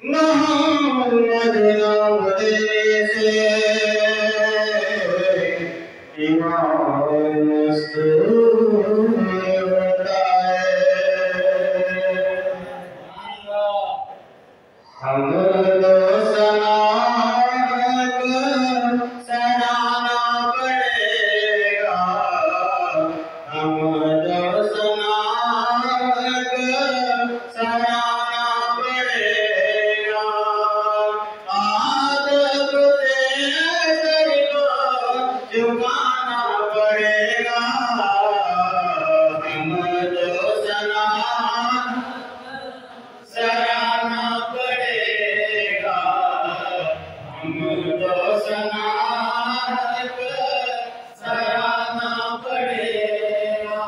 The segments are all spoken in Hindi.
मोहम्मद नाम लेने से ईमान मस्तूर होता है। हमदो सना सराहना पड़ेगा, हमदो सना सराहना पड़ेगा। आदब से सर को झुकाना पड़ेगा, हमदो सना सराहना पड़ेगा, हमदो सना सराहना पड़ेगा।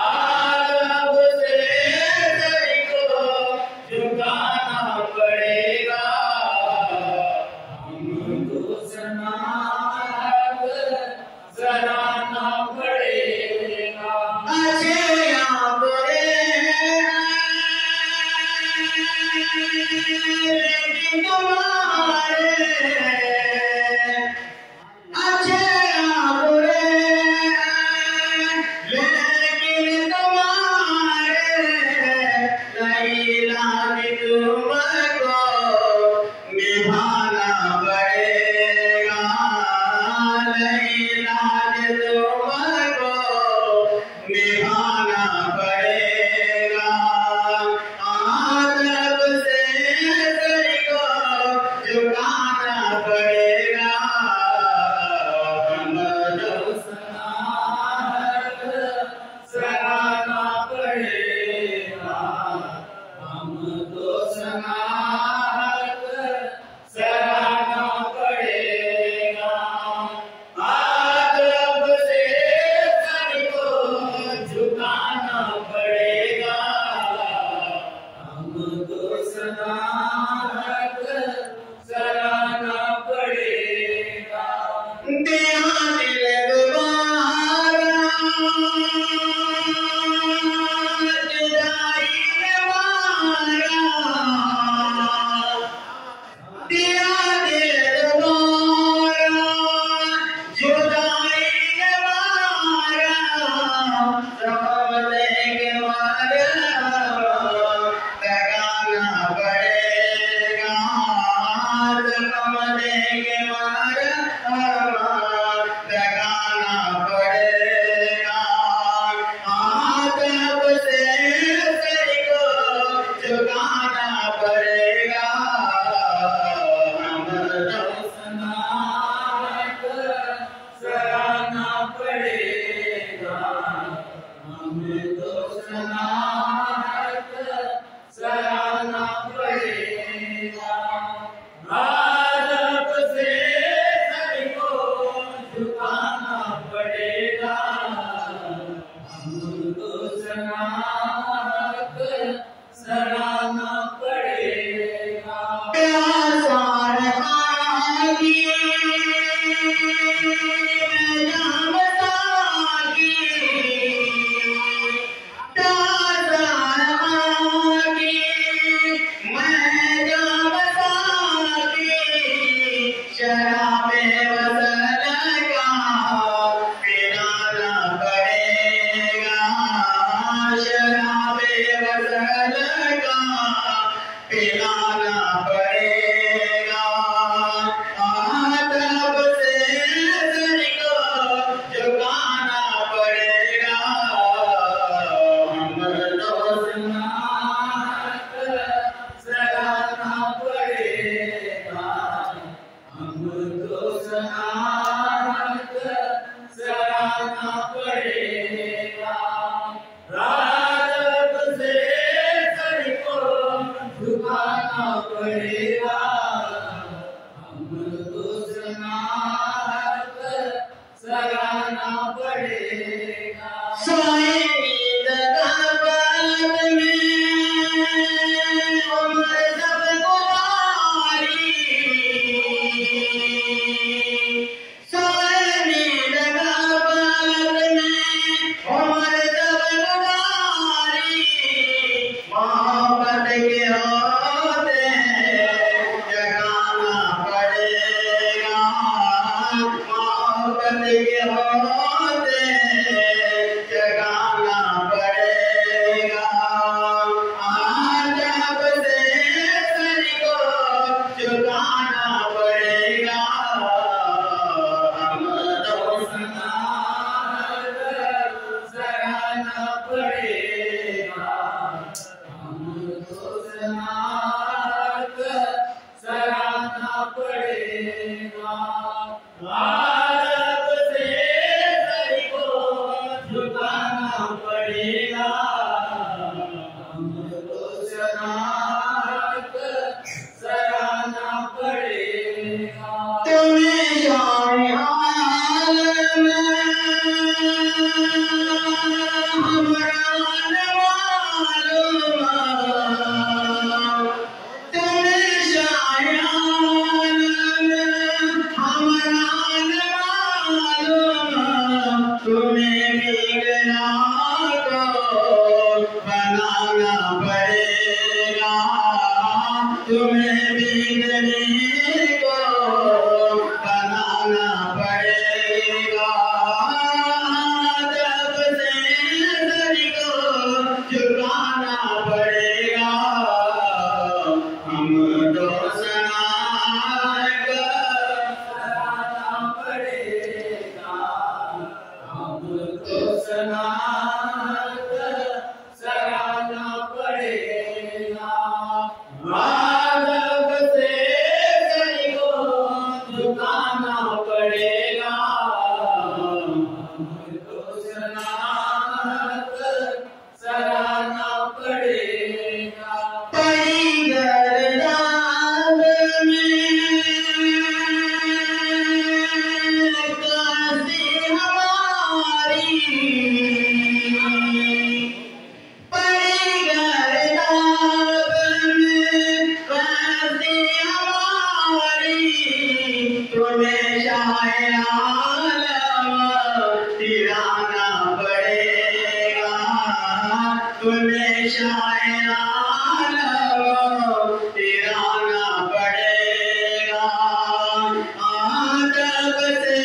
आदब से सर को झुकाना पड़ेगा, हमदो सना सराहना पड़ेगा। अच्छे या बुरे लेकिन तुम्हारे, अच्छे या बुरे लेकिन तुम्हारे, नहीं लाज तुमको निभाना पड़ेगा, नहीं लाज तुमको निभाना पड़ेगा। आदब से सर को झुकाना पड़ेगा, हमदो सना सराहना पड़ेगा, हमदो सना सराहना पड़ेगा। आदब से सर को झुकाना पड़ेगा, हमदो सना सराहना पड़ेगा। दिया दिल दोबारा जुदाई ने मारा, दिया दिल दोबारा जुदाई ने मारा। जवाब देंगे मारा लगाना पड़ेगा, जवाब देंगे मारा लगाना पड़ेगा। आदब से सर को झुकाना पड़ेगा, हमदो सना सराहना पड़ेगा, हमदो सना सराहना पड़ेगा। आदब से सर को झुकाना पड़ेगा, हमदो सना सराहना पड़ेगा। प्यासा रहागी मैं जाम सागी, प्यासा रहागी मैं जाम सागी। शराबे वसल का पिलाना पड़ेगा, शराबे वसल का पिलाना पड़ेगा। आदब से सर को झुकाना पड़ेगा, हमदो सना सराहना पड़ेगा, हमदो सना सराहना पड़ेगा। आदब से सर को झुकाना पड़ेगा, हमदो सना सराहना पड़ेगा। सोए नींद का बात में उम्र सब गुजारी, सोए नींद का बात में उम्र पड़ेगा, हमको सनात सराहना पड़ेगा। तुम्हें शान हाल में हमारा न मालूम, तुम्हें शान हाल में हमारा न मालूम, तुम्हें बिगड़ा को बनाना पड़ेगा, तुम्हें बिगड़े को बनाना पड़ेगा। जब से सर को झुकाना पड़ेगा, हम तो सनात सराहना पड़ेगा, हमको सनात सराहना पड़ेगा। जब से सर को झुकाना पड़ेगा, हमको सनात सराहना पड़ेगा। पड़ी गर्दान में काशी हमारी, पड़ी गर्दान में काशी हमारी, तुम्हें शाह आलम तिराना पड़ेगा, तुम्हें शाह आलम तिराना पड़ेगा। जब से